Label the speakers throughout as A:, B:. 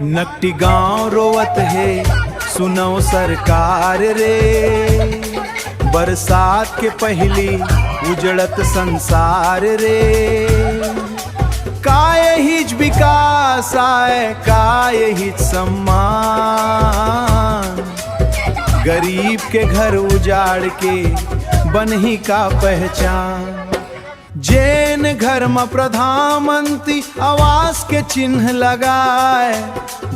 A: नकटी गांव रोवत है सुनो सरकार रे, बरसात के पहली उजड़त संसार रे। काय हिच विकास आए काय हिच सम्मान, गरीब के घर उजाड़ के बनही का पहचान। जैन घर में प्रधानमंत्री आवास के चिन्ह लगाए,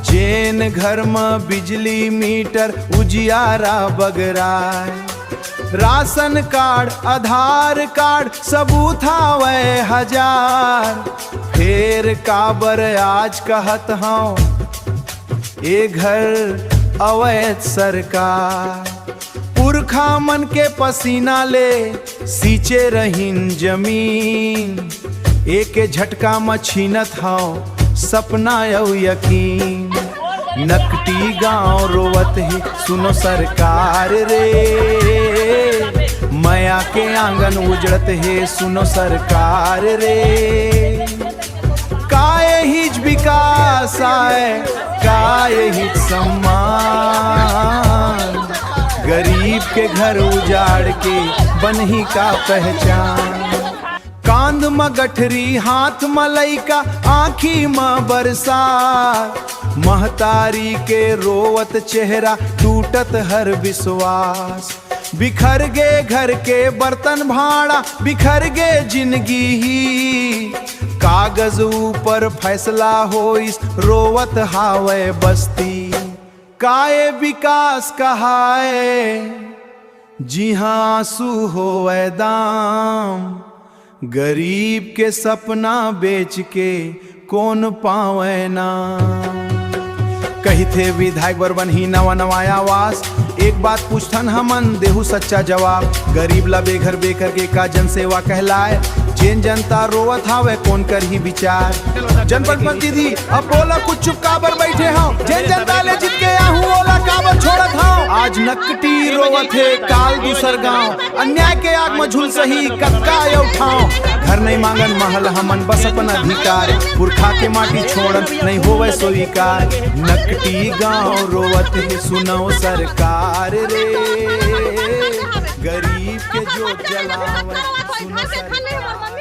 A: जैन घर में बिजली मीटर उजियारा बगराए। राशन कार्ड आधार कार्ड सबूत आवे हजार, फेर काबर आज कहत हूँ ए घर अवैध सरकार। पुरखा मन के पसीना ले सींचे रहीन जमीन, एक झटका में छीनत हूँ सपना यौ यकीन। नकटी गांव रोवत है सुनो सरकार रे, माया के आंगन उजड़त है सुनो सरकार रे। काय हिच विकास आए काय हिच सम्मान, गरीब के घर उजाड़ के बनही का पहचान। कांध में गठरी हाथ में लइका आँखी में बरसात, महतारी के रोवत चेहरा टूटत हर विश्वास। बिखर गे घर के बर्तन भाड़ा बिखर गे जिंदगी ही, कागज ऊपर फैसला होइस रोवत हावे बस्ती। काय विकास कहाए जी हाँ आंसू होवे दाम, गरीब के सपना बेच के कौन पावे ना। कही थे विधायक बरबन ही नवा नवाया आवास, एक बात पूछथन हमन देहू सच्चा जवाब। गरीब ला बेघर बेकर के का जन सेवा कहलाए, जैन जनता रोवत हावे कौन कर ही विचार। जनपद दीदी अब बोला कुछ चुप काबर बैठे हो, जैन जनता ले जीत के आहू ओला काबर छोड़त हो। आज नकटी रोवत है काल दूसर गांव, अन्याय के आग में झुल सही कक्का ये उठाओ। घर नहीं मांगन महल हमन बस अपन अधिकार, पुरखा के माटी छोड़न नहीं होवे स्वीकार। नकटी गांव रोवत है सुनो सरकार रे, गरीब के जो जलावे सुनो सरकार।